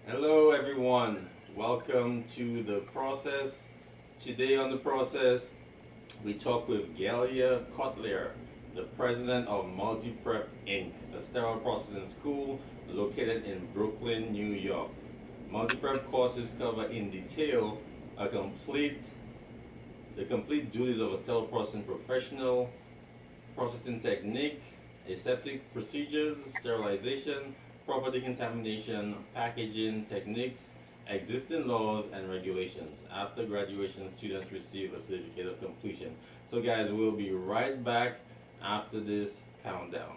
Hello everyone, welcome to the process. Today on the process, we talk with Gelya Kotlyar, the president of Multyprep INC, a sterile processing school located in Brooklyn, New York. Multyprep courses cover in detail a complete the complete duties of a sterile processing professional, processing technique, aseptic procedures, sterilization, proper decontamination, packaging techniques, existing laws and regulations. After graduation, students receive a certificate of completion. So, guys, we'll be right back after this countdown.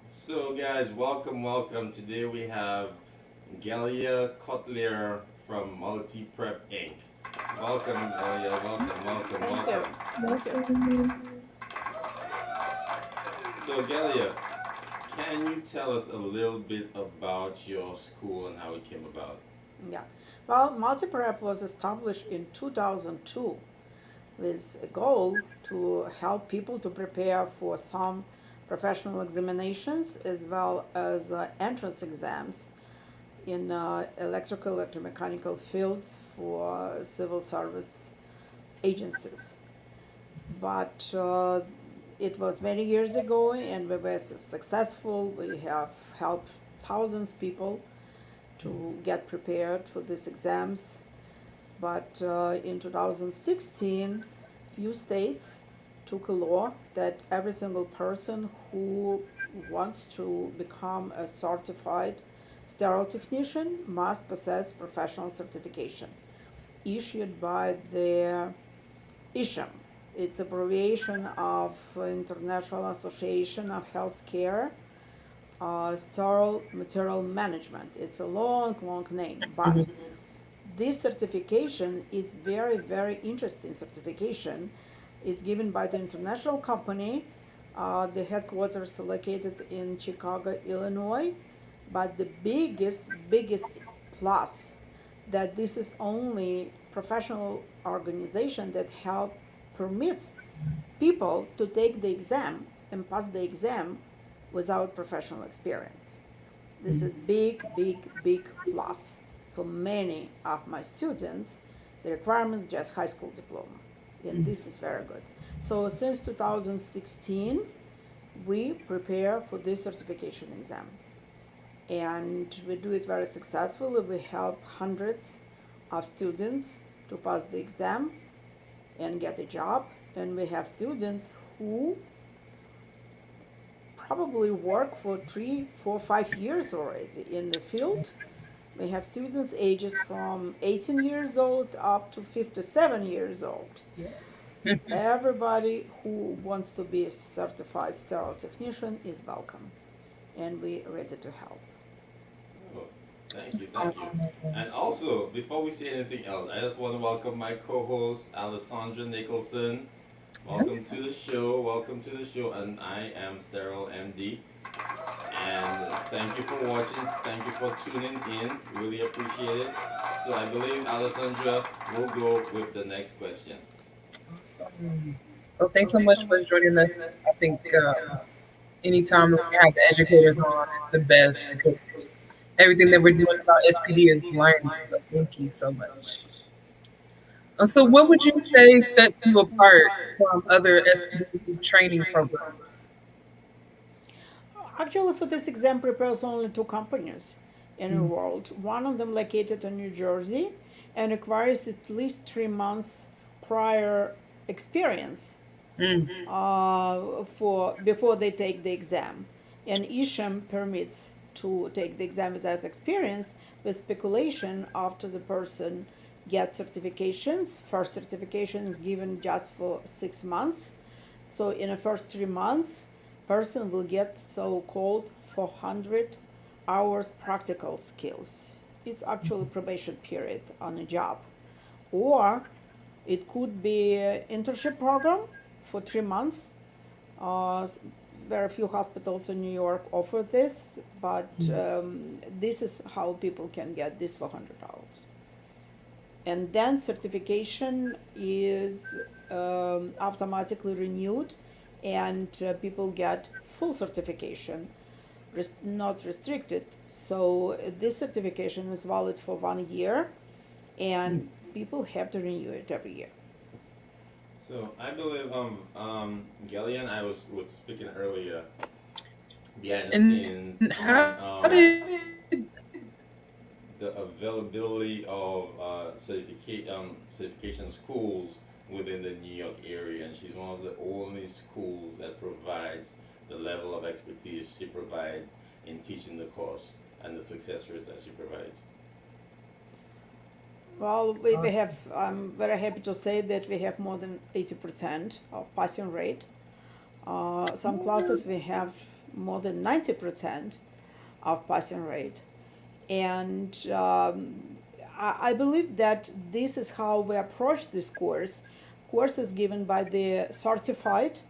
So, guys, welcome. Today we have Gelya Kotlyar from Multyprep Inc. Welcome, Gelya. Thank you. Welcome. Thank you. So, Gelya, can you tell us a little bit about your school and how it came about? Yeah. Well, Multiprep was established in 2002 with a goal to help people to prepare for some professional examinations as well as entrance exams in electrical, electromechanical fields for civil service agencies. But it was many years ago and we were successful. We have helped thousands of people to get prepared for these exams. But in 2016, few states took a law that every single person who wants to become a certified sterile technician must possess professional certification issued by the ISHM. It's abbreviation of International Association of Healthcare Sterile Material Management. It's a long name, but this certification is very interesting certification. It's given by the international company. The headquarters are located in Chicago, Illinois. But the biggest plus that this is only professional organization that help permits people to take the exam and pass the exam without professional experience. This is big plus for many of my students. The requirement is just high school diploma, and this is very good. So since 2016, we prepare for this certification exam, and we do it very successfully. We help hundreds of students to pass the exam and get a job, and we have students who probably work for 3, 4, 5 years already in the field. We have students ages from 18 years old up to 57 years old. Everybody who wants to be a certified sterile technician is welcome, and we're ready to help. Oh, thank you. And also, before we say anything else, I just want to welcome my co-host Alessandra Nicholson. Welcome to the show, and I am Sterile MD. And thank you for watching, thank you for tuning in, really appreciate it. So I believe Alessandra will go with the next question. So thanks so much for joining us. I think anytime that we have the educators on, it's the best because everything that we're doing about SPD is learning. So thank you so much. So what would you say sets you apart from other SPD training programs? Actually, for this exam, prepares only two companies in the world. One of them located in New Jersey and requires at least 3 months prior experience for before they take the exam. And ISHM permits to take the exam without experience with speculation after the person gets certifications. First certification is given just for 6 months. So in the first 3 months, person will get so-called 400 hours practical skills. It's actually probation period on a job. Or it could be an internship program for 3 months. Uh, very few hospitals in New York offer this, but this is how people can get this for 100 hours. And then certification is automatically renewed, and people get full certification, not restricted. So this certification is valid for 1 year, and people have to renew it every year. So I believe Gelya and I was speaking earlier behind the scenes And on how did the availability of certification schools within the New York area, and she's one of the only schools that provides the level of expertise she provides in teaching the course and the success rates that she provides. Well, we have, awesome? I'm very happy to say that we have more than 80% of passing rate. Some classes we have more than 90% of passing rate. And I believe that this is how we approach this course. Course is given by the certified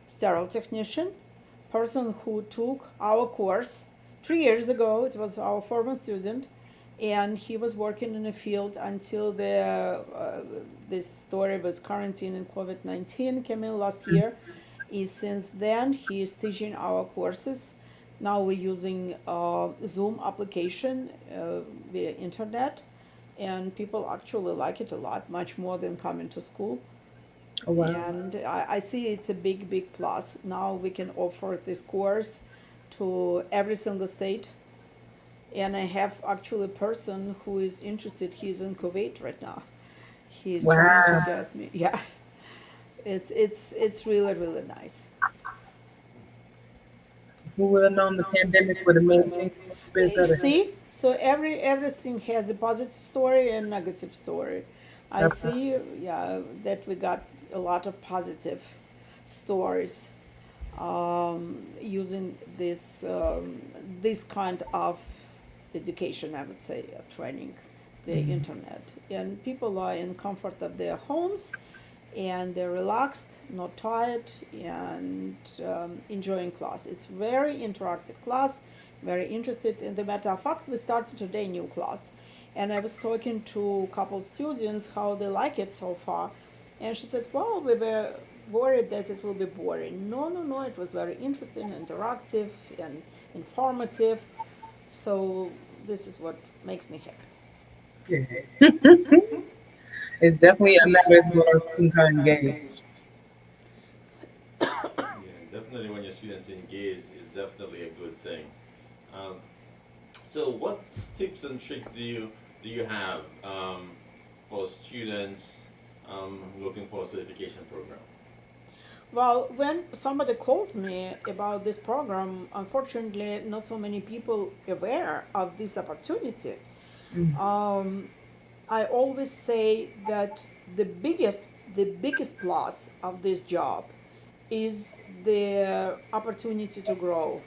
sterile technician, person who took our course 3 years ago. It was our former student, and he was working in the field until this story was quarantine and COVID-19 came in last year. Since then, he is teaching our courses. Now we're using Zoom application via internet, and people actually like it a lot, much more than coming to school. Oh wow. And I see it's a big, big plus. Now we can offer this course to every single state. And I have actually a person who is interested. He's in Kuwait right now. He's trying to Wow. get me. Yeah, it's really, really nice. Who would have known the pandemic would have made things a bit You better? see, so everything has a positive story and negative story. I Absolutely. see, yeah, that we got a lot of positive stories using this kind of education, I would say, training, the internet, and people are in comfort of their homes, and they're relaxed, not tired, and enjoying class. It's very interactive class, very interested. In the matter of fact, we started today new class, and I was talking to a couple students how they like it so far, and she said, "Well, we were worried that it will be boring. No, no, no. It was very interesting, interactive, and informative. So this is what makes me happy." Good. It's definitely a matter of when our students are engaged. Yeah, definitely when your students engage is definitely a good thing. Um, so what tips and tricks do you have for students looking for a certification program? Well, when somebody calls me about this program, unfortunately, not so many people aware of this opportunity. Um, I always say that the biggest plus of this job is the opportunity to grow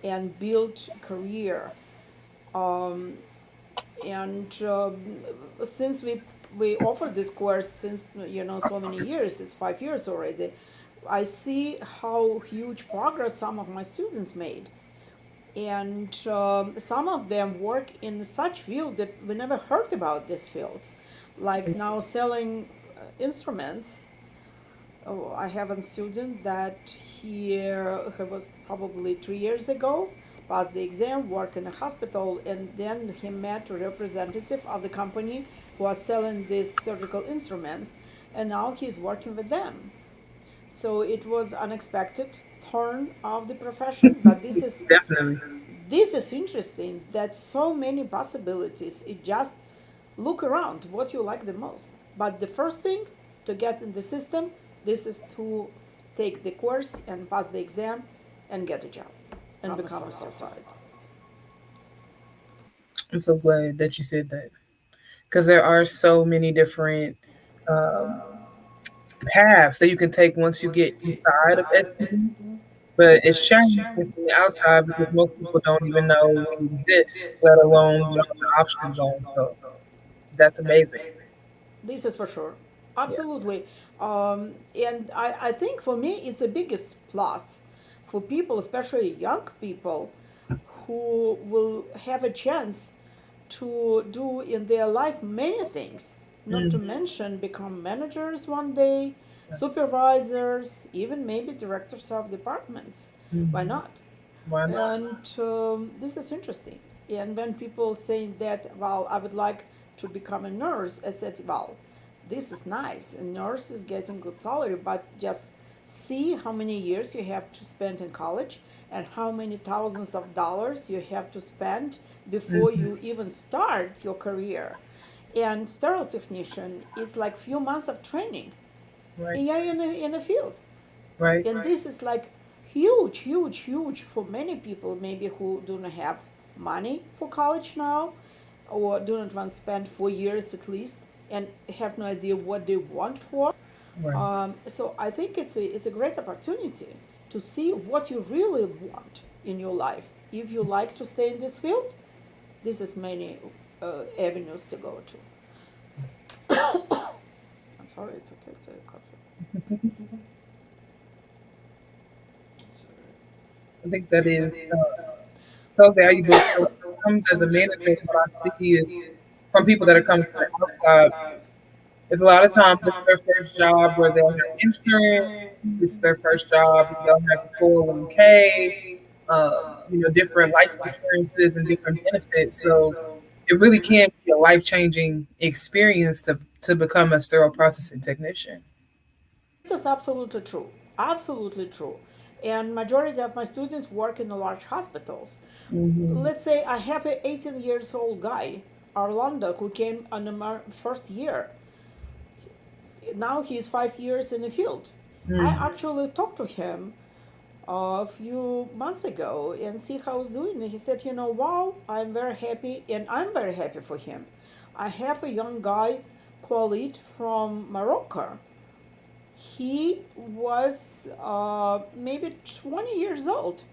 and build career. Um, and since we offer this course since so many years, it's 5 years already. I see how huge progress some of my students made, and some of them work in such field that we never heard about these fields, like now selling instruments. Oh, I have a student that he was probably 3 years ago, passed the exam, worked in a hospital, and then he met a representative of the company who was selling these surgical instruments, and now he's working with them. So it was unexpected turn of the profession, but Definitely. this is interesting that so many possibilities. It just look around what you like the most. But the first thing to get in the system, this is to take the course and pass the exam and get a job and become a certified. I'm so glad that you said that because there are so many different um, paths that you can take once you get inside of SPD. but it's challenging from the outside because most people don't even know it exists, let alone what the options are. So that's amazing. This is for sure. Yeah. Absolutely. And I think for me, it's the biggest plus for people, especially young people, who will have a chance to do in their life many things, not to Mm. mention become managers one day, supervisors, even maybe directors of departments. Why Mhm. not? Why not? And this is interesting. And when people say that, well, I would like to become a nurse, I said, well, this is nice. A nurse is getting good salary, but just see how many years you have to spend in college and how many thousands of dollars you have to spend before Hmm. you even start your career. And sterile technician, it's like few months of training. Right. And you're in a field. Right. And this is like huge, huge, huge for many people, maybe who do not have money for college now or do not want to spend 4 years at least and have no idea what they want for. Right. So I think it's a great opportunity to see what you really want in your life. If you like to stay in this field, this is many avenues to go to. I'm sorry, it's okay, it's a coffee. I think that is so valuable. So when it comes as a manager, what I see is from people that are coming from the outside, it's a lot of times it's their first job where they'll have insurance. It's their first job. They'll have a 401k, different life insurances and different benefits. So it really can be a life changing experience to become a sterile processing technician. This is absolutely true. Absolutely true. And majority of my students work in the large hospitals. Hmm. Let's say I have an 18 years old guy, Orlando, who came on the first year. Now he's 5 years in the field. I Mm. actually talked to him a few months ago and see how he's doing. And he said, wow, I'm very happy, and I'm very happy for him. I have a young guy, Khalid from Morocco. He was maybe 20 years old,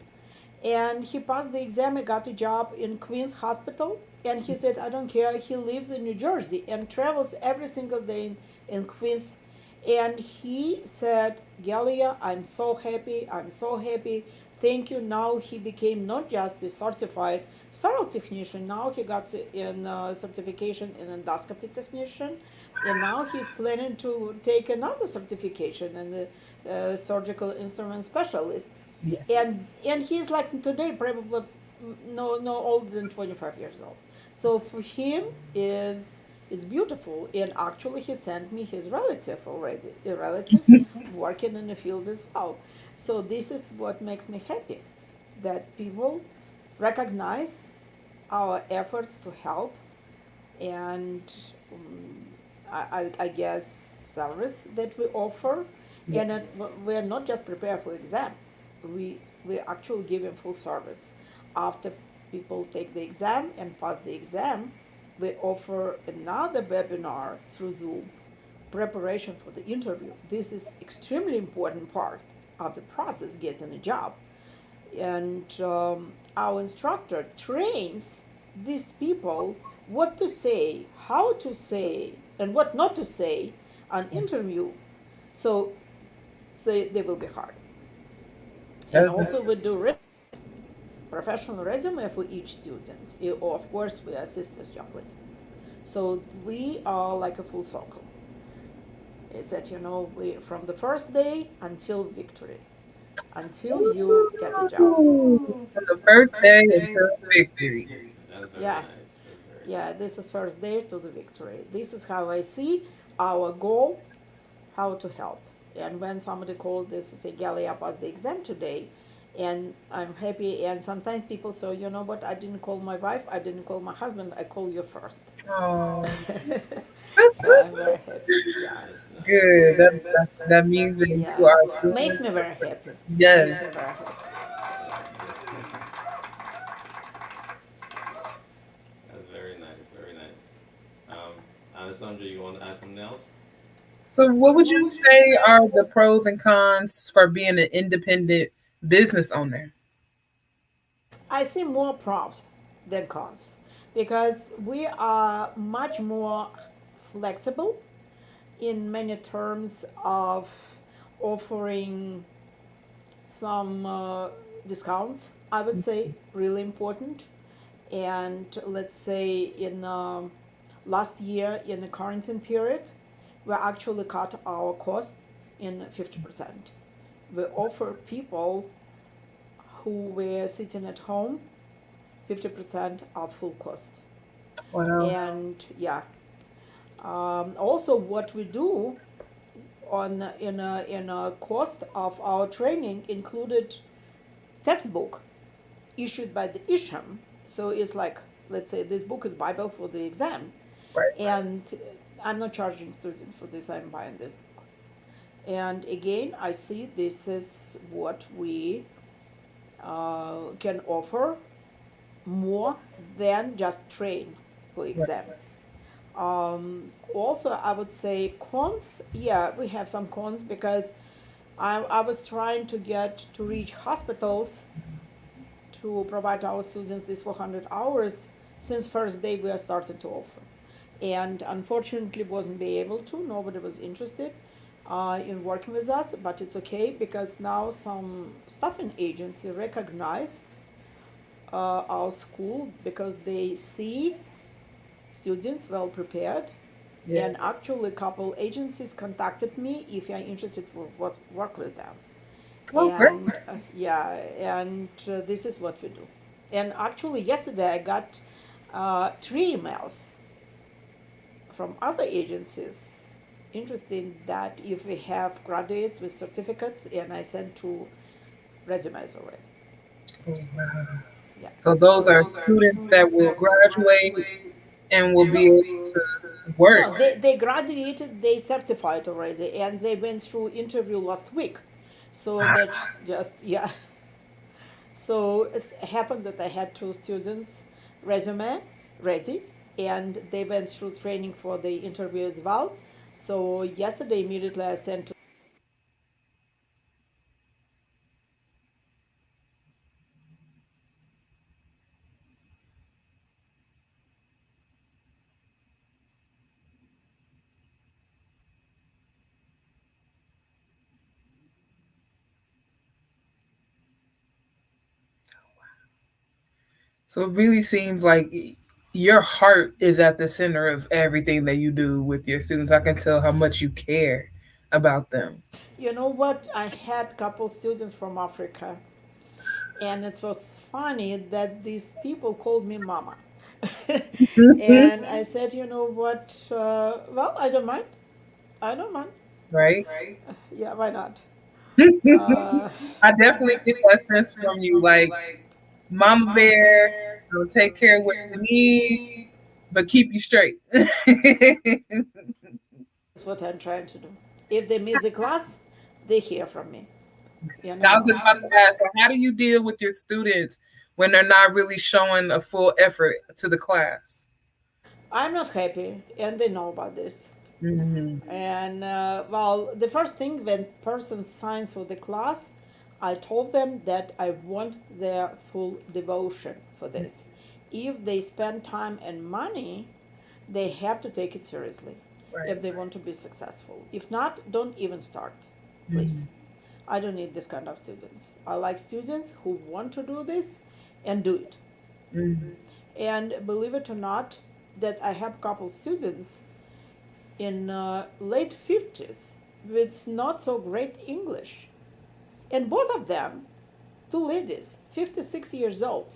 and he passed the exam and got a job in Queens Hospital. And he said, I don't care. He lives in New Jersey and travels every single day in Queens. And he said, Gelya, I'm so happy. I'm so happy. Thank you. Now he became not just the certified sterile technician, now he got in certification in endoscopy technician. And now he's planning to take another certification in the surgical instrument specialist. and Yes. and he's like today probably no older than 25 years old. So for him is it's beautiful, and actually he sent me his relative already, the relatives working in the field as well. So this is what makes me happy, that people recognize our efforts to help. And um, I guess service that we offer. And Yes. we're not just prepared for exam, we actually give them full service. After people take the exam and pass the exam, we offer another webinar through Zoom, preparation for the interview. This is extremely important part of the process getting a job. And our instructor trains these people what to say, how to say, and what not to say on interview, so they will be hard. And That's the also we do professional resume for each student. Of course, we assist with job placement. So we are like a full circle. Is that we from the first day until victory, until you get a job. Ooh, from the first day until victory. That's very Yeah, nice. That's very yeah. nice. This is first day to the victory. This is how I see our goal, how to help. And when somebody calls this, say, Gally, I passed the exam today, and I'm happy. And sometimes people say, you know what, I didn't call my wife, I didn't call my husband, I call you first. Oh, So I'm very happy. Yeah. That's nice. good. That means that you Yeah. are Makes doing me very happy. Makes yes. me very happy. That's very nice. Very nice. Alessandra, you want to add something else? So, what would you say are the pros and cons for being an independent business owner. I see more pros than cons because we are much more flexible in many terms of offering some discounts. I would say really important. And let's say in last year in the quarantine period, we actually cut our cost in 50%. We offer people who were sitting at home 50% of full cost. Wow. And yeah, also what we do on in a cost of our training included textbook issued by the isham. So it's like, let's say this book is bible for the exam, Right. and I'm not charging students for this, I'm buying this book. And again, I see this is what we can offer more than just train for Right. exam. Also, I would say cons. Yeah, we have some cons because I was trying to get to reach hospitals to provide our students these 400 hours since first day we are started to offer, and unfortunately wasn't be able to. Nobody was interested in working with us, but it's okay because now some staffing agency recognized our school because they see students well prepared, and Yes. actually a couple agencies contacted me if you're interested for was work with them. Oh, great. And yeah, and this is what we do. And actually yesterday I got 3 emails from other agencies interesting that if we have graduates with certificates, and I sent 2 resumes already. Oh, wow. Yeah. So those are students that will graduate and will be able to work. No, they graduated, they certified already, and they went through interview last week. So that's just, yeah. So it happened that I had 2 students resume ready, and they went through training for the interview as well. So yesterday immediately I sent to. So it really seems like your heart is at the center of everything that you do with your students. I can tell how much you care about them. You know what? I had couple students from Africa, and it was funny that these people called me mama. And I said, you know what? Well, I don't mind. I don't mind. Right? Yeah, why not? Uh, I definitely get that sense from you. Like, Mama Bear, will take care of what you need, but keep you straight. that's what I'm trying to do. If they miss the class, they hear from me. You I know, was just about to ask, so how do you deal with your students when they're not really showing a full effort to the class? I'm not happy, and they know about this. Hmm. And well, the first thing when person signs for the class, I told them that I want their full devotion for this. If they spend time and money, they have to take it seriously Right. if they want to be successful. If not, don't even start, please. Mhm. I don't need this kind of students. I like students who want to do this and do it. Mhm. And believe it or not, that I have couple students in late 50s with not so great English. And both of them, 2 ladies, 56 years old,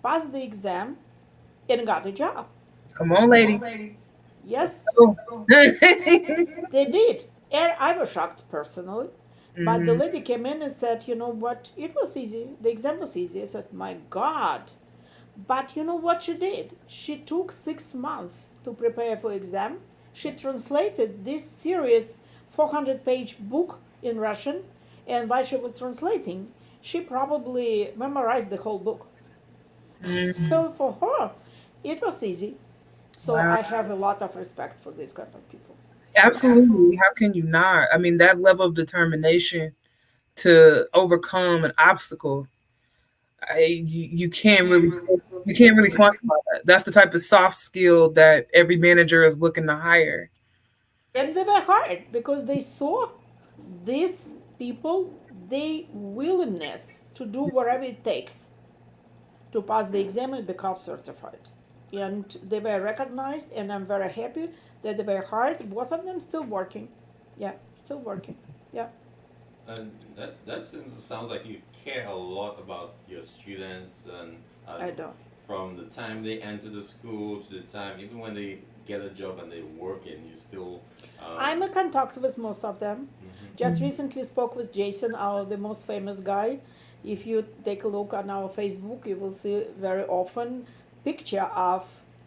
passed the exam and got a job. Come on, ladies. Let's Yes, go. they did. And I was shocked personally. But the Mhm. lady came in and said, you know what, it was easy. The exam was easy. I said, my God. But you know what she did? She took 6 months to prepare for exam. She translated this serious 400-page book in Russian, and while she was translating, she probably memorized the whole book. Mhm. So for her, it was easy. So Wow. I have a lot of respect for this kind of people. Absolutely. How can you not? I mean, that level of determination to overcome an obstacle, you can't really quantify that. That's the type of soft skill that every manager is looking to hire. And they were hired because they saw these people, their willingness to do whatever it takes to pass the exam and become certified. And they were recognized, and I'm very happy that they were hired. Both of them still working. Yeah, still working. Yeah. And that sounds like you care a lot about your students, and I don't. from the time they enter the school to the time, even when they get a job and they work in, you still. I'm in contact with most of them. Mhm. Just recently spoke with Jason, the most famous guy. If you take a look on our Facebook, you will see very often picture of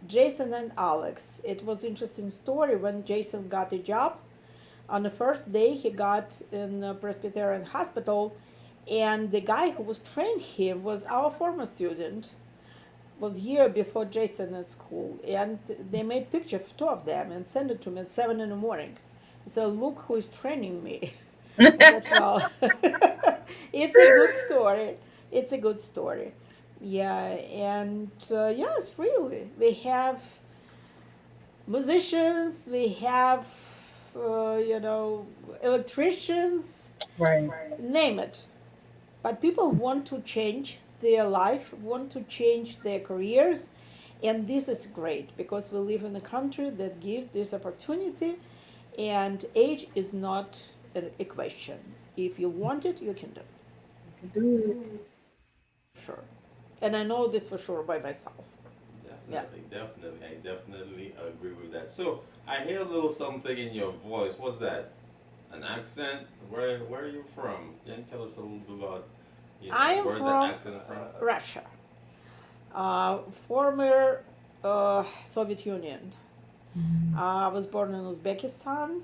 Jason and Alex. It was interesting story when Jason got a job. On the first day, he got in a Presbyterian hospital, and the guy who was trained him was our former student. Was year before Jason at school, and they made picture of two of them and sent it to me at 7 in the morning. So look who is training me. I said, well, it's a good story. It's a good story. Yeah, and yes, really, we have musicians, we have electricians, Right. name it. But people want to change their life, want to change their careers, and this is great because we live in a country that gives this opportunity, and age is not a question. If you want it, you can do it. You can do it. Sure. And I know this for sure by myself. Yeah. Definitely. I definitely agree with that. So I hear a little something in your voice. What's that? An accent? Where are you from? Can you tell us a little bit about I am where's from that accent from? Russia, former Soviet Union. I was born in Uzbekistan.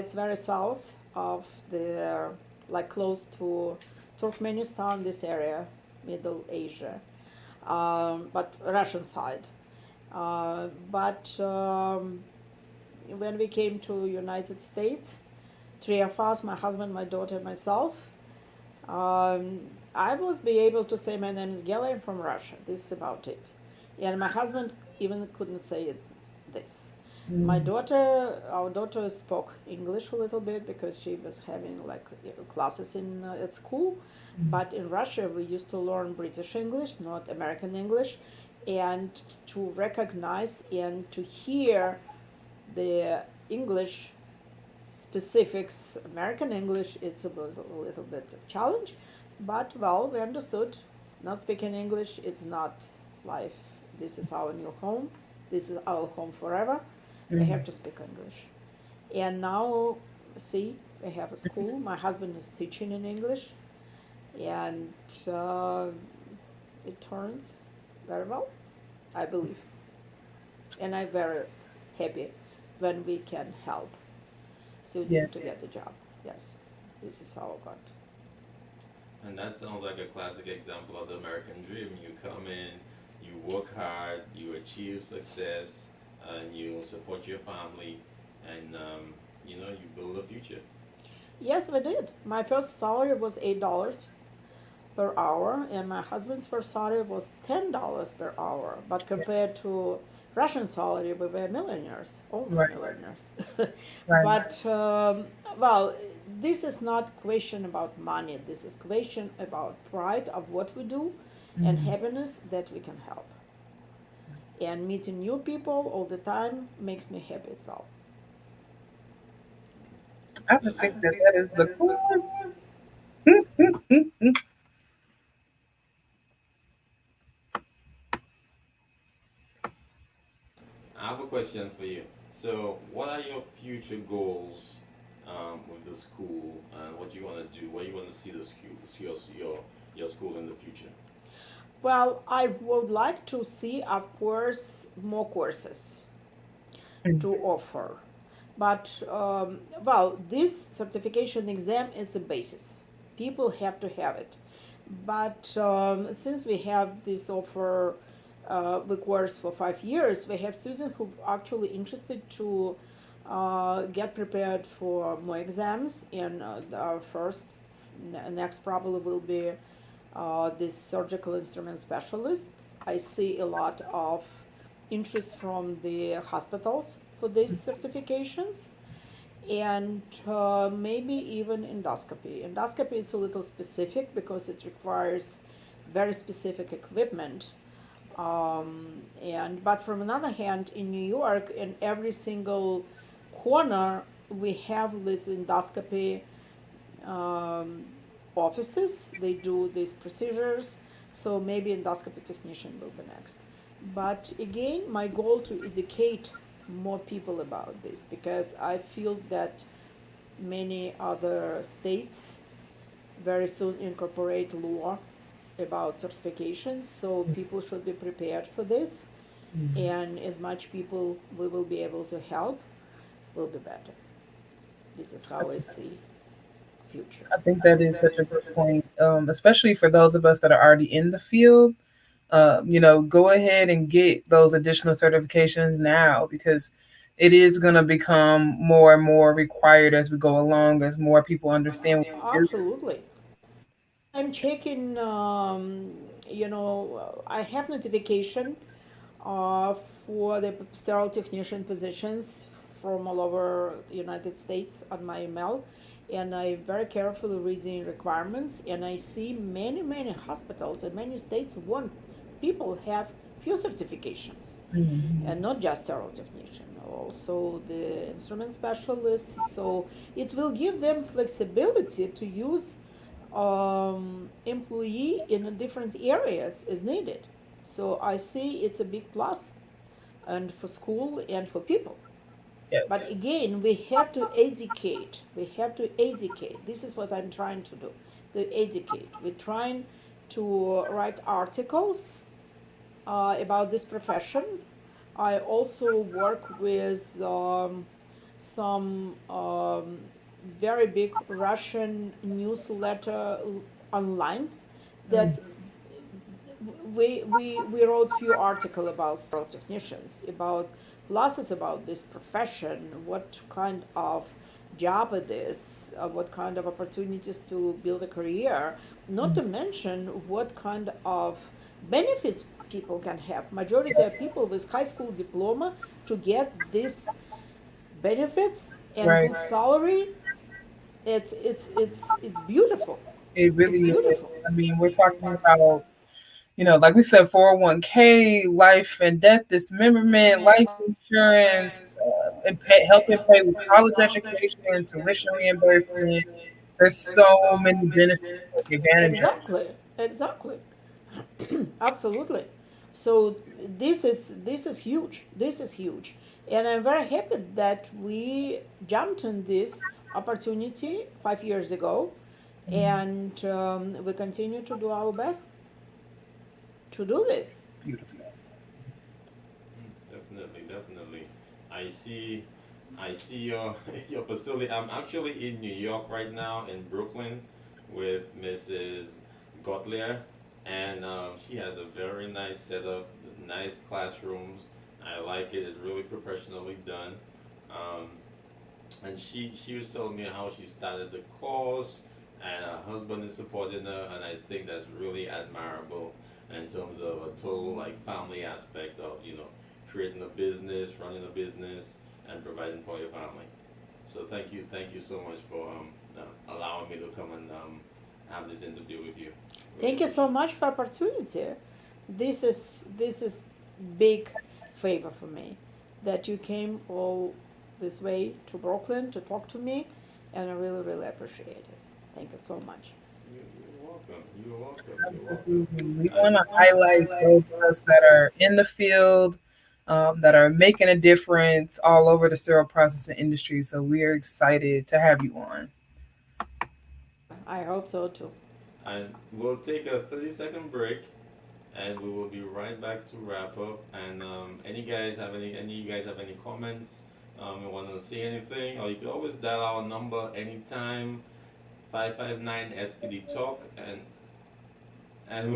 It's very south of the, like close to Turkmenistan, this area, Middle Asia, but Russian side. But when we came to United States, three of us, my husband, my daughter, myself, I was be able to say my name is Gelya, I'm from Russia. This is about it. And my husband even couldn't say it, this. My daughter, our daughter spoke English a little bit because she was having like classes in at school. But in Russia, we used to learn British English, not American English, and to recognize and to hear the English specifics, American English, it's a little bit of challenge, but well, we understood. Not speaking English, it's not life. This is our new home. This is our home forever. We have to speak English. And now, see, we have a school. My husband is teaching in English, and it turns very well, I believe. And I'm very happy when we can help students to get the job. Yes, this is how I got. And that sounds like a classic example of the American dream. You come in, you work hard, you achieve success, and you support your family, and you build a future. Yes, we did. My first salary was $8 per hour, and my husband's first salary was $10 per hour. But compared to Russian salary, we were millionaires, almost Right. millionaires. Right. But well, this is not question about money. This is question about pride of what we do and happiness that we can help. And meeting new people all the time makes me happy as well. I just think that is the coolest. I have a question for you. So, what are your future goals with the school, and what you want to do? Where you want to see the school, your school in the future? Well, I would like to see, of course, more courses to offer. But, well, this certification exam is a basis. People have to have it. But since we have this offer, the course for 5 years, we have students who are actually interested to get prepared for more exams. And our first next probably will be this surgical instrument specialist. I see a lot of interest from the hospitals for these certifications, and maybe even endoscopy. Endoscopy is a little specific because it requires very specific equipment. And but from another hand, in New York, in every single corner, we have this endoscopy um, offices. They do these procedures, so maybe endoscopy technician will be next. But again, my goal to educate more people about this, because I feel that many other states very soon incorporate law about certifications, so people should be prepared for this. And as much people we will be able to help, will be better. This is how I see future. I think that is such a good point, especially for those of us that are already in the field. Go ahead and get those additional certifications now, because it is going to become more and more required as we go along, as more people understand what we do. Absolutely. I'm checking, I have notification uh, for the sterile technician positions from all over the United States on my email, and I very carefully read the requirements, and I see many hospitals in many states want people have few certifications, and not just sterile technician, also the instrument specialists. So it will give them flexibility to use employee in different areas as needed. So I see it's a big plus, and for school and for people. But Yes. again, we have to educate. We have to educate. This is what I'm trying to do. To educate. We're trying to write articles about this profession. I also work with some very big Russian newsletter online that we wrote few articles about sterile technicians, about classes about this profession, what kind of job it is, what kind of opportunities to build a career, not to mention what kind of benefits people can have. Majority of people with high school diploma to get these benefits and Right. good salary. It's beautiful. It It's really is. beautiful. I mean, we're talking about, like we said, 401k, life and death dismemberment, life insurance, helping pay with college education, tuition reimbursement. There's so many benefits to take advantage of. Exactly, exactly. Absolutely. So this is huge. This is huge, and I'm very happy that we jumped on this opportunity 5 years ago, and we continue to do our best to do this. Beautiful. Definitely, definitely. I see, I see your your facility. I'm actually in New York right now, in Brooklyn, with Mrs. Kotlyar, and she has a very nice setup, nice classrooms. I like it. It's really professionally done. Um, and she was telling me how she started the course, and her husband is supporting her, and I think that's really admirable in terms of a total like family aspect of creating a business, running a business, and providing for your family. So thank you so much for allowing me to come and have this interview with you. Really Thank you so appreciate much for opportunity. This is big favor for me that you came all this way to Brooklyn to talk to me, and I really appreciate it. Thank you so much. it. You're welcome. You're welcome. You're welcome. Absolutely. We And want to highlight those of us that are in the field, that are making a difference all over the sterile processing industry. So we are excited to have you on. I hope so too. and we'll take a 30-second break, and we will be right back to wrap up. And any you guys have any comments? You want to say anything, or you can always dial our number anytime, 559 SPD Talk, and and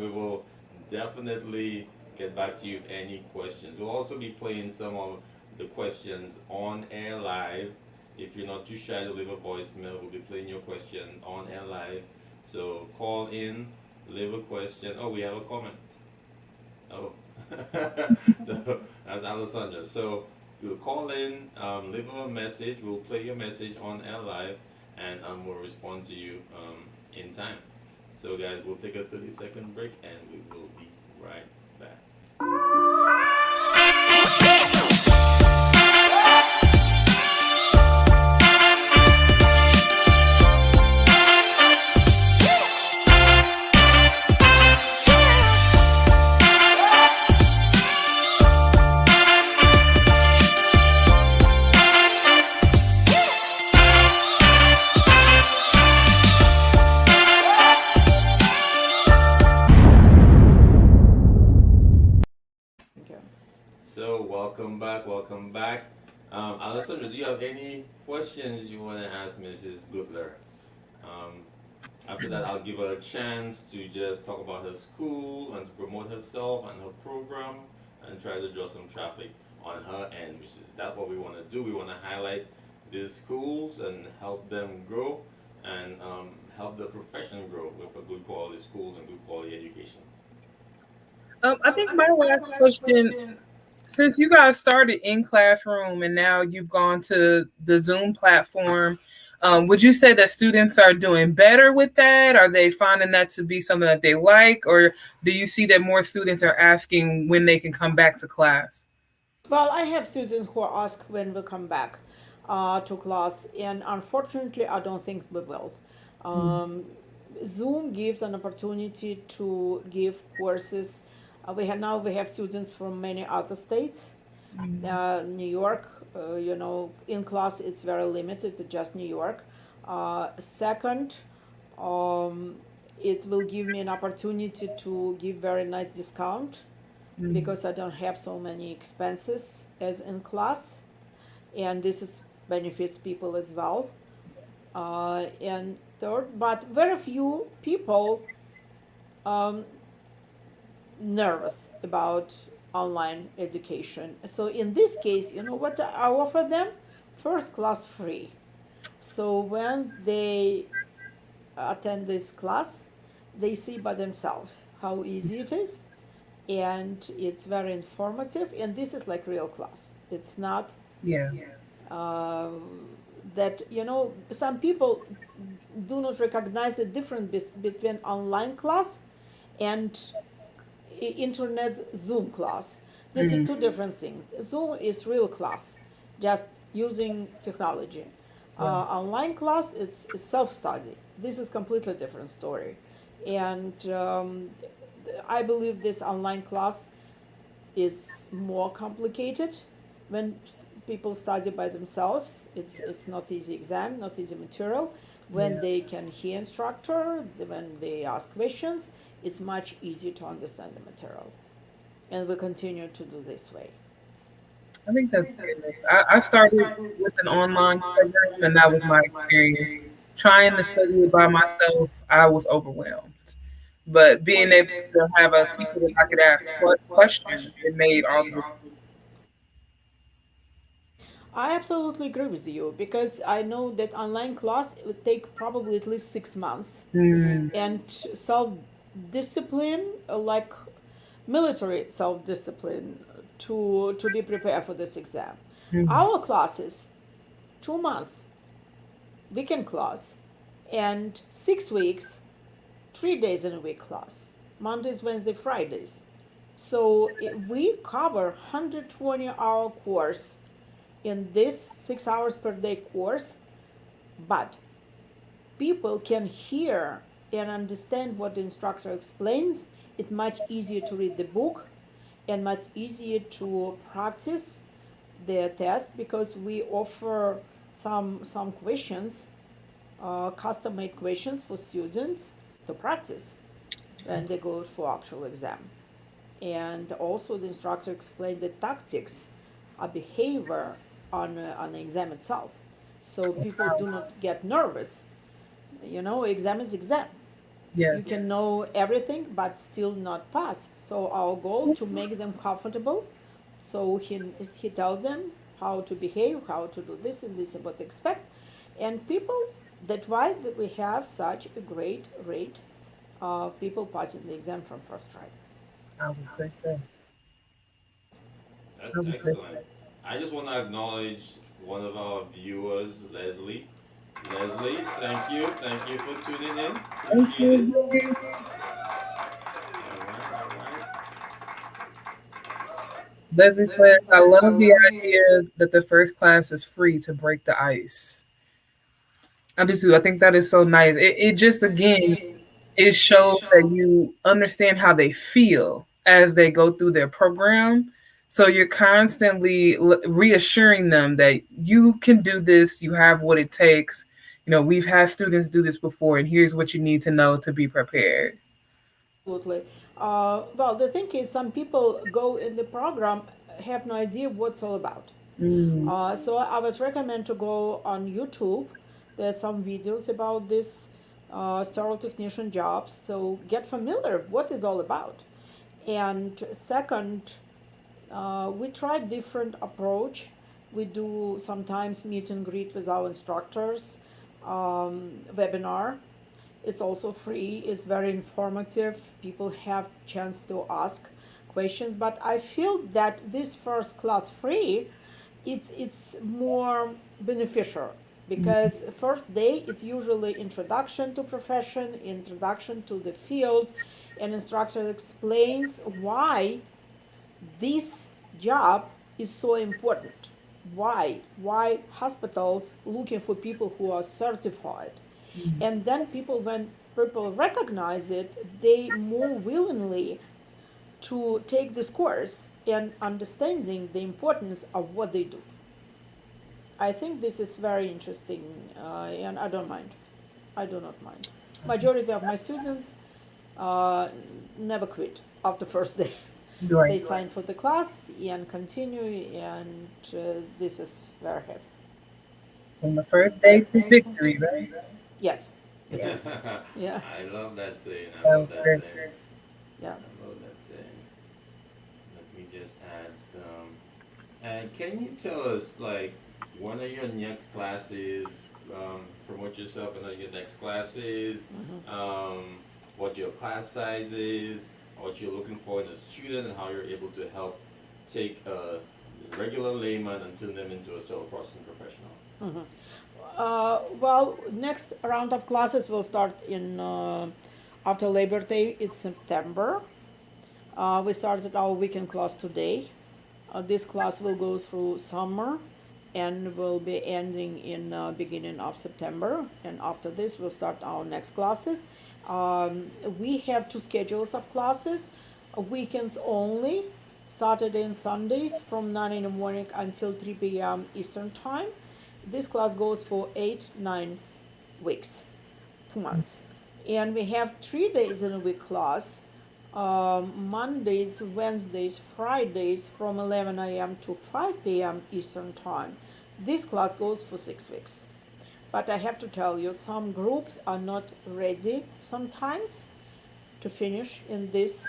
we will definitely get back to you with any questions. We'll also be playing some of the questions on air live, If you're not too shy to leave a voicemail, we'll be playing your question on air live. So call in, leave a question. Oh, we have a comment. Oh, so that's Alessandra. So you'll call in, leave a message. We'll play your message on air live, and we'll respond to you in time. So guys, we'll take a 30-second break, and we will be right back. Okay. So welcome back, welcome back. Alessandra, do you have any questions you want to ask Mrs. Gutler? Um, After that, I'll give her a chance to just talk about her school and to promote herself and her program and try to draw some traffic on her end, which is that what we want to do. We want to highlight these schools and help them grow and help the profession grow with a good quality schools and good quality education. I think my last question, since you guys started in classroom and now you've gone to the Zoom platform, would you say that students are doing better with that? Are they finding that to be something that they like? Or do you see that more students are asking when they can come back to class? Well, I have students who ask when we come back to class, and unfortunately, I don't think we will. Um, Zoom gives an opportunity to give courses. We have students from many other states. New York, in class it's very limited to just New York. Second, um, it will give me an opportunity to give very nice discount because I don't have so many expenses as in class, and this is benefits people as well. And third, but very few people um, nervous about online education. So in this case, you know what I offer them? First class free. So when they attend this class, they see by themselves how easy it is, and it's very informative. And this is like real class. It's not Yeah. uh, that some people do not recognize the difference between online class and internet Zoom class. This is two different things. Zoom is real class, just using technology. Online class, it's self-study. This is completely different story, and I believe this online class is more complicated when people study by themselves. It's not easy exam, not easy material. When they can hear instructor, when they ask questions, it's much easier to understand the material. And we continue to do this way. I think that's good. I started with an online program, and that was my experience. Trying to study it by myself, I was overwhelmed. But being able to have a teacher that I could ask questions, it made all the I absolutely agree with you because I know that online class would take probably at least 6 months, and self discipline, like military self discipline, to be prepared for this exam. Our classes, 2 months, weekend class, and 6 weeks, 3 days in a week class, Mondays, Wednesday, Fridays. So we cover 120-hour course in this 6 hours per day course, but people can hear and understand what the instructor explains. It's much easier to read the book and much easier to practice the test because we offer some questions, custom made questions for students to practice when they go for actual exam. And also the instructor explained the tactics, behavior on the exam itself, so people do not get nervous. Exam is exam. You yes. can know everything but still not pass. So our goal to make them comfortable. So he tell them how to behave, how to do this and this, and what to expect. And people, that's why that we have such a great rate of people passing the exam from first try. I would say so. I That's would say excellent. I just want to acknowledge one of our viewers, Leslie. Leslie, thank you for tuning in. thank Appreciate it. you. All right, all right. Leslie says, I love the idea that the first class is free to break the ice. I do too. I think that is so nice. It just, again, it shows that you understand how they feel as they go through their program. So you're constantly reassuring them that you can do this, you have what it takes. We've had students do this before, and here's what you need to know to be prepared. Absolutely. Well, the thing is, some people go in the program have no idea what's all about. So I would recommend to go on YouTube. There's some videos about this sterile technician jobs. So get familiar what is all about. And second, we try different approach. We do sometimes meet and greet with our instructors, webinar. It's also free. It's very informative. People have chance to ask questions. But I feel that this first class free, it's more beneficial because first day it's usually introduction to profession, introduction to the field, and instructor explains why this job is so important. Why hospitals looking for people who are certified. And then when people recognize it, they more willingly to take this course and understanding the importance of what they do. I think this is very interesting, and I don't mind. I do not mind. Majority of my students never quit after first day. Right. They sign for the class and continue, and this is very happy. From the first day to victory, right? Yes. Yes. Yeah. I love that saying. I That love was that great. saying. Yeah. I love that saying. Let me just add some. And can you tell us, like, when are your next classes? Promote yourself in your next classes. What your class size is, what you're looking for in a student, and how you're able to help take a regular layman and turn them into a sterile processing professional. Well, next round of classes will start in after Labor Day. It's September. We started our weekend class today. This class will go through summer and will be ending in beginning of September. And after this, we'll start our next classes. We have two schedules of classes, weekends only, Saturday and Sundays from 9 in the morning until 3 p.m. Eastern Time. This class goes for 8-9 weeks, 2 months. And we have 3 days in a week class, Mondays, Wednesdays, Fridays from 11 a.m. to 5 p.m. Eastern Time. This class goes for 6 weeks. But I have to tell you, some groups are not ready sometimes to finish in this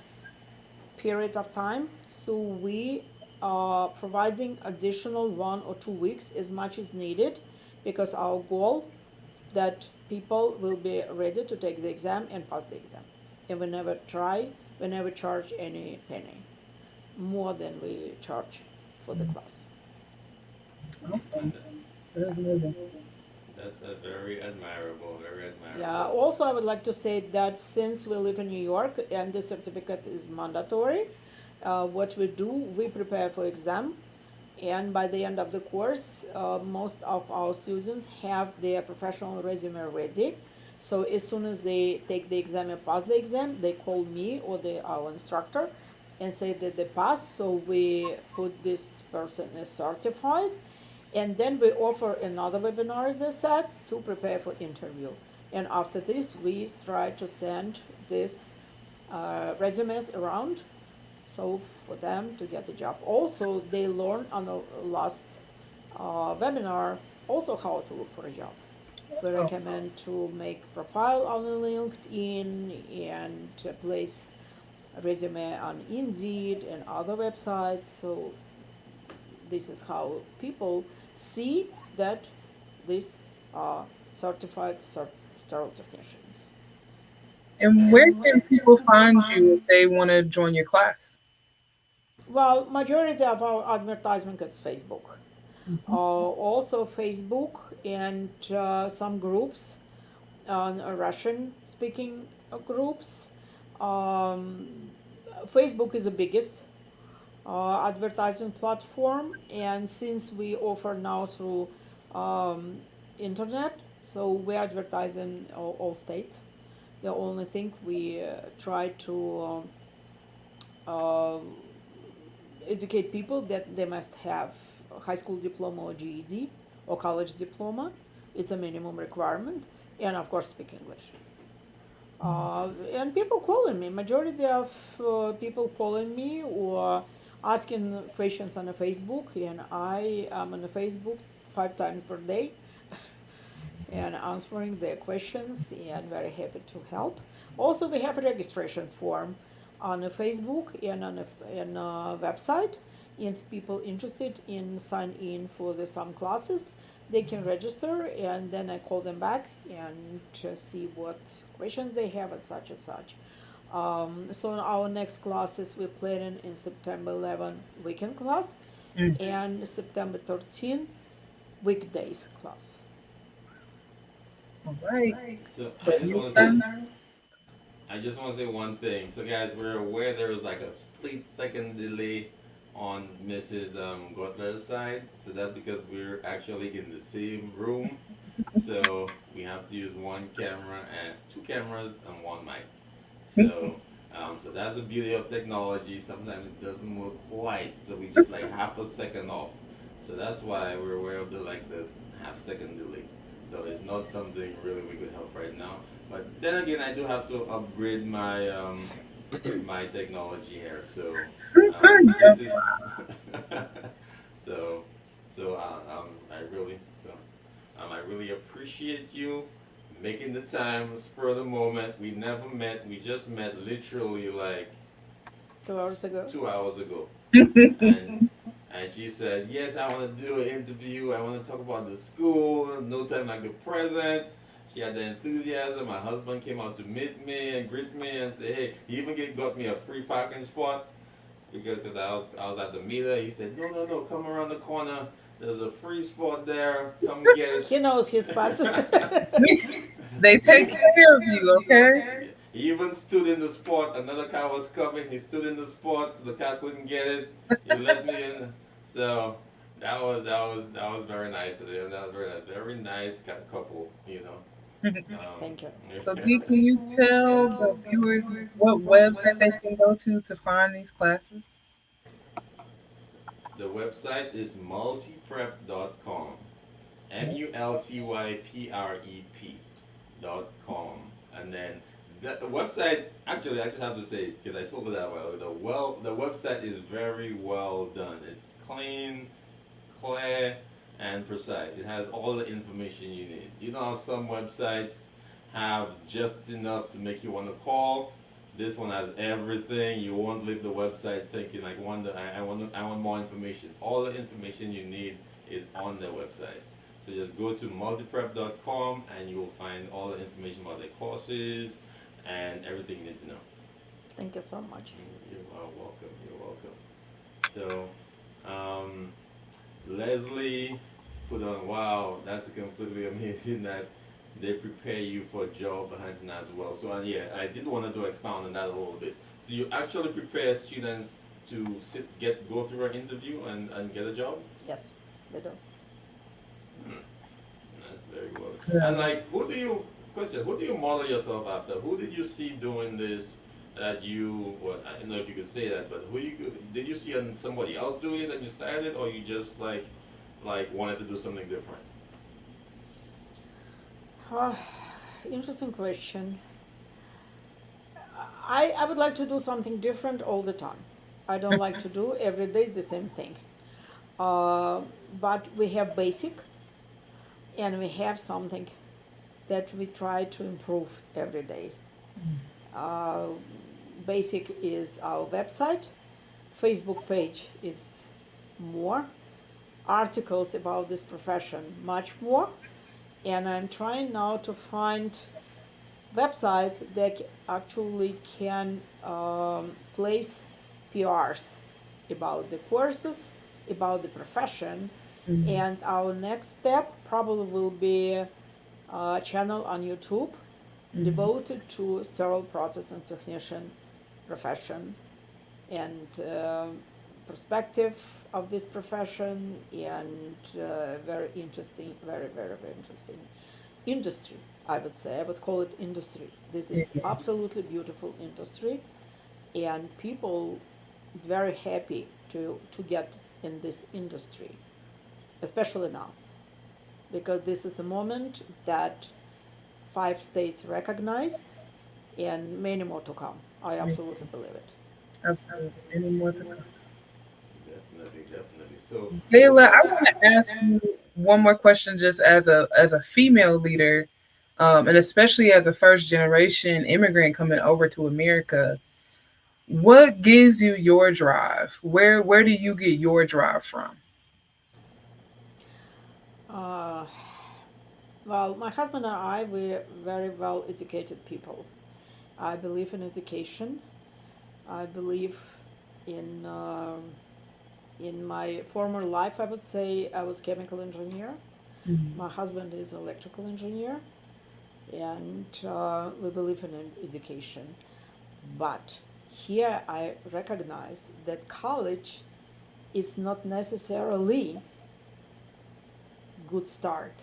period of time. So we are providing additional 1 or 2 weeks as much as needed, because our goal that people will be ready to take the exam and pass the exam. And we never charge any penny more than we charge for the class. Awesome. That was amazing. That's a very admirable, very admirable. Yeah, also I would like to say that since we live in New York and the certificate is mandatory, what we do, we prepare for exam, and by the end of the course, most of our students have their professional resume ready. So as soon as they take the exam and pass the exam, they call me or our instructor and say that they pass. So we put this person as certified, and then we offer another webinar, as I said, to prepare for interview. And after this, we try to send these resumes around, so for them to get a job. Also, they learn on the last webinar also how to look for a job. We recommend to make profile on LinkedIn and place a resume on Indeed and other websites. So this is how people see that these are certified sterile technicians. And where can people find you if they want to join your class? Well, majority of our advertisement is Facebook. Also Facebook and some groups, Russian speaking groups. Um, Facebook is the biggest advertisement platform, and since we offer now through um, internet, so we advertise in all states. The only thing we try to uh, educate people that they must have a high school diploma or GED or college diploma. It's a minimum requirement, and of course speak English. And people calling me. Majority of people calling me or asking questions on the Facebook, and I am on the Facebook 5 times per day and answering their questions and very happy to help. Also, we have a registration form on the Facebook and on the website. If people interested in sign in for the some classes, they can register, and then I call them back and just see what questions they have and such and such. So our next classes we're planning in September 11 weekend class Mm. and September 13 weekdays class. All right. So So you can- I just want to say one thing. So guys, we're aware there was like a split second delay on Mrs. Kotlyar's side. So that's because we're actually in the same room. So we have to use one camera and two cameras and one mic. So that's the beauty of technology. Sometimes it doesn't work quite. So we just like half a second off. So that's why we're aware of the half-second delay. So it's not something really we could help right now. But then again, I do have to upgrade my my technology here. So this is so I really appreciate you making the time, spur of the moment. We never met. We just met literally like 2 hours ago. 2 hours ago. And she said, yes, I want to do an interview. I want to talk about the school. No time like the present. She had the enthusiasm. My husband came out to meet me and greet me and say, hey, he even got me a free parking spot because I was at the meter. He said, no, come around the corner. There's a free spot there. Come get it. He knows his spots. They take care of you, okay? He even stood in the spot. Another car was coming. He stood in the spot, so the car couldn't get it. He let me in. So that was very nice of them. That was very nice couple, you know. Thank you. So, Dee, can you tell the viewers what website they can go to find these classes? The website is multyprep.com. multyprep.com. And then the website, actually, I just have to say, because I told her that the website is very well done. It's clean, clear, and precise. It has all the information you need. You know how some websites have just enough to make you want to call? This one has everything. You won't leave the website thinking like, I want more information. All the information you need is on the website. So just go to multyprep.com and you will find all the information about the courses and everything you need to know. Thank you so much. You're welcome. You're welcome. So, Leslie put on, wow, that's completely amazing that they prepare you for job hunting as well. So, I did want to expound on that a little bit. So, you actually prepare students to go through an interview and get a job? Yes, they do. That's very well. Yeah. And like, who do you model yourself after? Who did you see doing this that well, I don't know if you could say that, but did you see somebody else doing it and you started, or you just like wanted to do something different? Interesting question. I would like to do something different all the time. I don't like to do every day the same thing. But we have basic, and we have something that we try to improve every day. Uh, Basic is our website. Facebook page is more. articles about this profession much more, and I'm trying now to find websites that actually can place PRs about the courses, about the profession, Mhm. and our next step probably will be a channel on YouTube Mhm. devoted to sterile processing technician profession and perspective of this profession and very interesting, very interesting industry. I would say I would call it industry. This is Yeah, absolutely beautiful industry, and people very happy to get in this industry, especially now, because this is a moment that 5 states recognized and many more to come. I yeah, absolutely believe it. absolutely. Any more to come? Definitely, definitely. So, Kayla, I want to ask you one more question, just as a female leader, and especially as a first generation immigrant coming over to America. What gives you your drive? Where do you get your drive from? Uh, well, my husband and I, we're very well educated people. I believe in education. I believe in in my former life, I would say I was chemical engineer. Mhm. My husband is electrical engineer, and we believe in education. But here I recognize that college is not necessarily good start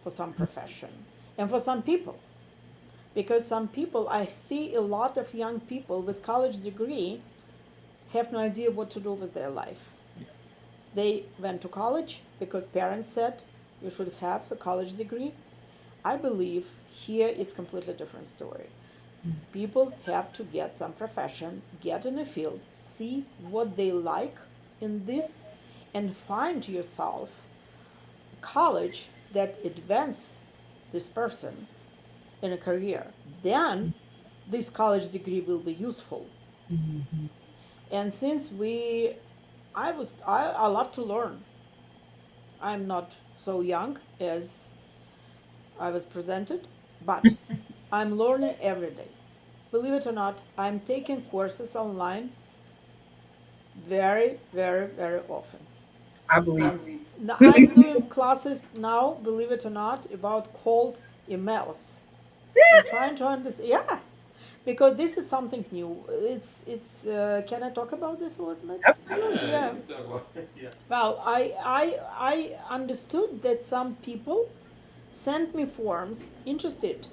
for some profession and for some people, because some people, I see a lot of young people with college degree have no idea what to do with their life. They went to college because parents said you should have a college degree. I believe here it's completely different story. People have to get some profession, get in a field, see what they like in this, and find yourself a college that advance this person in a career. Then this college degree will be useful. Mhm. And since I love to learn. I'm not so young as I was presented, but I'm learning every day. Believe it or not, I'm taking courses online very often. I believe. And I'm doing classes now, believe it or not, about cold emails. I'm trying to understand, yeah, because this is something new. It's. Can I talk about this a little bit? Absolutely. yeah, you Yeah. can talk about it. Yeah. Well, I understood that some people sent me forms interested,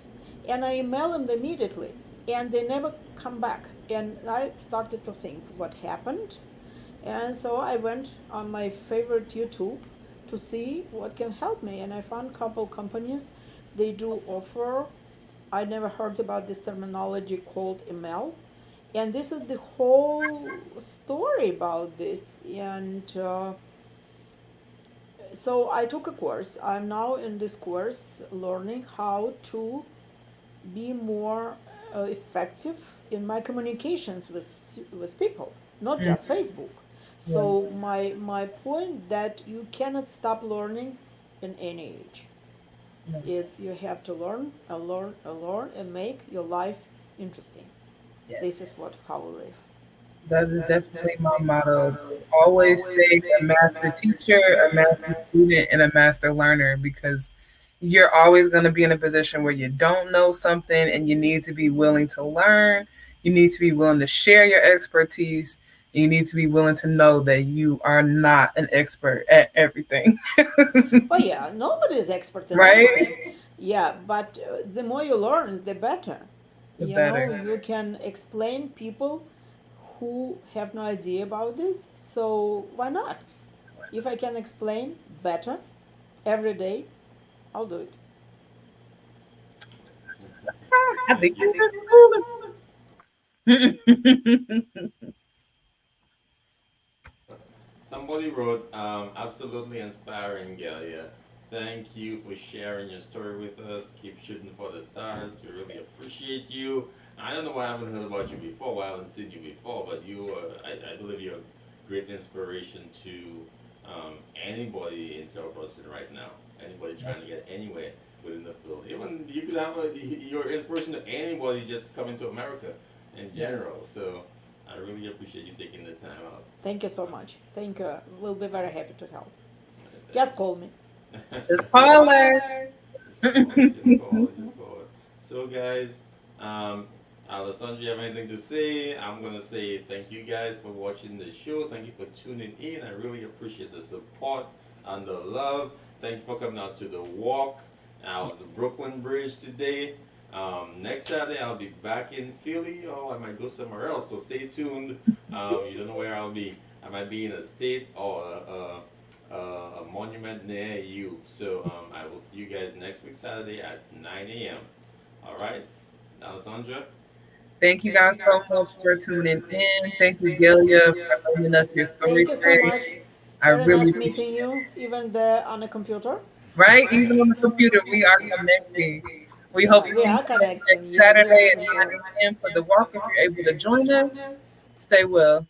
and I email them immediately, and they never come back. And I started to think what happened, and so I went on my favorite YouTube to see what can help me, and I found a couple companies. They do offer. I never heard about this terminology called email, and this is the whole story about this. And so I took a course. I'm now in this course learning how to be more effective in my communications with people, not Mm, just Facebook. yeah. So my point that you cannot stop learning in any age. No. It's you have to learn and learn and learn and make your life interesting. This is Yes. what how we live. That is definitely my motto. Always stay a master teacher, a master student, and a master learner, because you're always going to be in a position where you don't know something and you need to be willing to learn. You need to be willing to share your expertise. You need to be willing to know that you are not an expert at everything. Oh yeah, nobody is expert in Right? anything. Yeah, but the more you learn, the better. The You know, better. you can explain people who have no idea about this. So why not? If I can explain better every day, I'll do it. I think Thank you. you're just cool. Somebody wrote, absolutely inspiring, Gelya. Thank you for sharing your story with us. Keep shooting for the stars. We really appreciate you. I don't know why I haven't heard about you before, why I haven't seen you before, but I believe you're a great inspiration to anybody in sterile processing right now, anybody trying to get anywhere within the field. Even you could have your inspiration to anybody just coming to America in general. So I really appreciate you taking the time out. Thank you so much. Thank you. We'll be very happy to help. Just call me. Just call her. Just call it. So guys, Alessandra, you have anything to say? I'm gonna say thank you guys for watching the show. Thank you for tuning in. I really appreciate the support and the love. Thank you for coming out to the walk. I was the Brooklyn Bridge today. Next Saturday I'll be back in Philly, or I might go somewhere else. So stay tuned. You don't know where I'll be. I might be in a state or a monument near you. So I will see you guys next week Saturday at 9 a.m. All right, Alessandra. Thank you guys so much for tuning in. Thank you, Gelya, for letting us your story Thank you so today. much. I Very really nice appreciate meeting you, even there on a computer. Right? Even on the computer, we are connecting. We hope you We see are you connecting. next Yes, Saturday for at 9 sure. a.m. for the walk. If you're able to join us, stay well.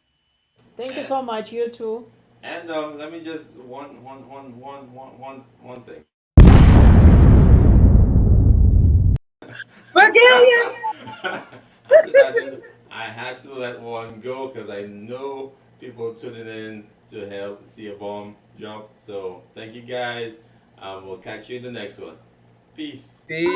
Thank you so much. You too. And let me just one thing. But Gelya, I had to let one go because I know people tuning in to help see a bomb drop. So thank you guys. We'll catch you in the next one. Peace. peace.